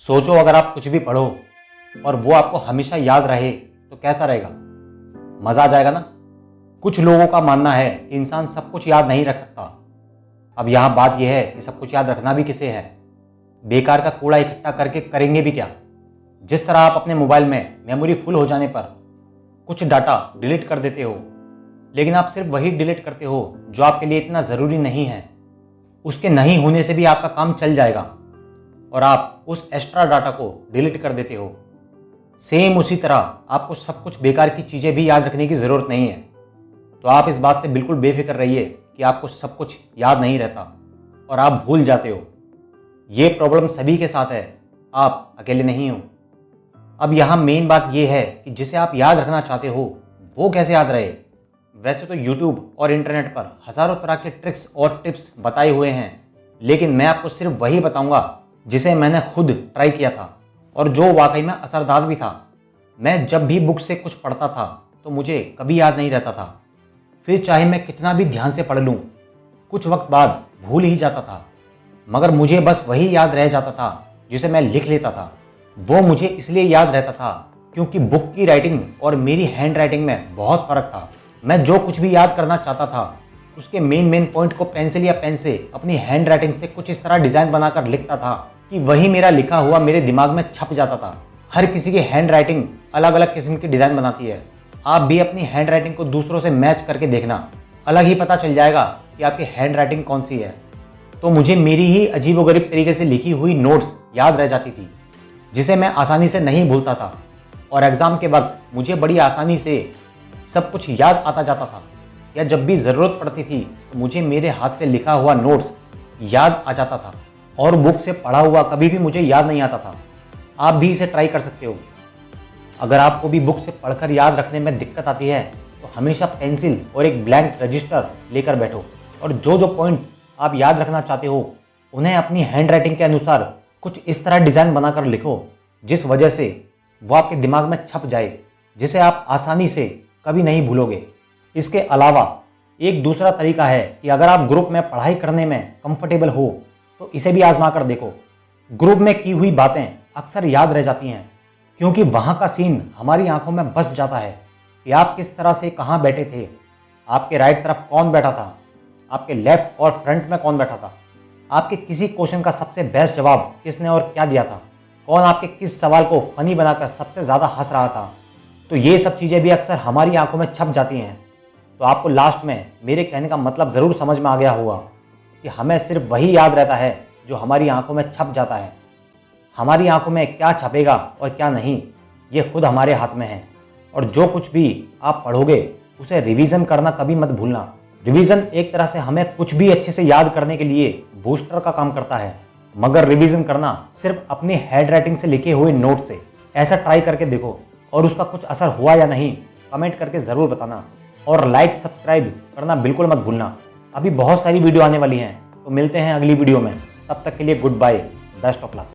सोचो अगर आप कुछ भी पढ़ो और वो आपको हमेशा याद रहे तो कैसा रहेगा। मजा आ जाएगा ना। कुछ लोगों का मानना है कि इंसान सब कुछ याद नहीं रख सकता। अब यहां बात यह है कि सब कुछ याद रखना भी किसे है। बेकार का कूड़ा इकट्ठा करके करेंगे भी क्या। जिस तरह आप अपने मोबाइल में मेमोरी फुल हो जाने पर कुछ डाटा डिलीट कर देते हो, लेकिन आप सिर्फ वही डिलीट करते हो जो आपके लिए इतना ज़रूरी नहीं है। उसके नहीं होने से भी आपका काम चल जाएगा और आप उस एक्स्ट्रा डाटा को डिलीट कर देते हो। सेम उसी तरह आपको सब कुछ बेकार की चीज़ें भी याद रखने की ज़रूरत नहीं है। तो आप इस बात से बिल्कुल बेफिक्र रहिए कि आपको सब कुछ याद नहीं रहता और आप भूल जाते हो। ये प्रॉब्लम सभी के साथ है, आप अकेले नहीं हो। अब यहाँ मेन बात यह है कि जिसे आप याद रखना चाहते हो वो कैसे याद रहे। वैसे तो यूट्यूब और इंटरनेट पर हज़ारों तरह के ट्रिक्स और टिप्स बताए हुए हैं, लेकिन मैं आपको सिर्फ वही बताऊंगा जिसे मैंने खुद ट्राई किया था और जो वाकई में असरदार भी था। मैं जब भी बुक से कुछ पढ़ता था तो मुझे कभी याद नहीं रहता था। फिर चाहे मैं कितना भी ध्यान से पढ़ लूँ, कुछ वक्त बाद भूल ही जाता था। मगर मुझे बस वही याद रह जाता था जिसे मैं लिख लेता था। वो मुझे इसलिए याद रहता था क्योंकि बुक की राइटिंग और मेरी हैंड राइटिंग में बहुत फ़र्क था। मैं जो कुछ भी याद करना चाहता था उसके मेन पॉइंट को पेंसिल या पेन से अपनी हैंड राइटिंग से कुछ इस तरह डिज़ाइन बनाकर लिखता था कि वही मेरा लिखा हुआ मेरे दिमाग में छप जाता था। हर किसी की हैंड राइटिंग अलग अलग किस्म की डिज़ाइन बनाती है। आप भी अपनी हैंड राइटिंग को दूसरों से मैच करके देखना, अलग ही पता चल जाएगा कि आपकी हैंड राइटिंग कौन सी है। तो मुझे मेरी ही अजीबोगरीब तरीके से लिखी हुई नोट्स याद रह जाती थी, जिसे मैं आसानी से नहीं भूलता था और एग्ज़ाम के वक्त मुझे बड़ी आसानी से सब कुछ याद आता जाता था। या जब भी ज़रूरत पड़ती थी तो मुझे मेरे हाथ से लिखा हुआ नोट्स याद आ जाता था और बुक से पढ़ा हुआ कभी भी मुझे याद नहीं आता था। आप भी इसे ट्राई कर सकते हो। अगर आपको भी बुक से पढ़कर याद रखने में दिक्कत आती है तो हमेशा पेंसिल और एक ब्लैंक रजिस्टर लेकर बैठो और जो जो पॉइंट आप याद रखना चाहते हो उन्हें अपनी हैंड राइटिंग के अनुसार कुछ इस तरह डिज़ाइन बनाकर लिखो जिस वजह से वो आपके दिमाग में छप जाए, जिसे आप आसानी से कभी नहीं भूलोगे। इसके अलावा एक दूसरा तरीका है कि अगर आप ग्रुप में पढ़ाई करने में कंफर्टेबल हो तो इसे भी आजमा कर देखो। ग्रुप में की हुई बातें अक्सर याद रह जाती हैं क्योंकि वहाँ का सीन हमारी आंखों में बस जाता है कि आप किस तरह से कहाँ बैठे थे, आपके राइट तरफ कौन बैठा था, आपके लेफ्ट और फ्रंट में कौन बैठा था, आपके किसी क्वेश्चन का सबसे बेस्ट जवाब किसने और क्या दिया था, कौन आपके किस सवाल को फनी बनाकर सबसे ज़्यादा हंस रहा था। तो ये सब चीज़ें भी अक्सर हमारी आंखों में छप जाती हैं। तो आपको लास्ट में मेरे कहने का मतलब ज़रूर समझ में आ गया होगा कि हमें सिर्फ वही याद रहता है जो हमारी आंखों में छप जाता है। हमारी आंखों में क्या छपेगा और क्या नहीं, ये खुद हमारे हाथ में है। और जो कुछ भी आप पढ़ोगे उसे रिवीजन करना कभी मत भूलना। रिवीजन एक तरह से हमें कुछ भी अच्छे से याद करने के लिए बूस्टर का काम करता है, मगर रिवीजन करना सिर्फ अपनी हैंड राइटिंग से लिखे हुए नोट से। ऐसा ट्राई करके देखो और उसका कुछ असर हुआ या नहीं कमेंट करके ज़रूर बताना। और लाइक सब्सक्राइब करना बिल्कुल मत भूलना। अभी बहुत सारी वीडियो आने वाली हैं, तो मिलते हैं अगली वीडियो में। तब तक के लिए good bye, best of luck.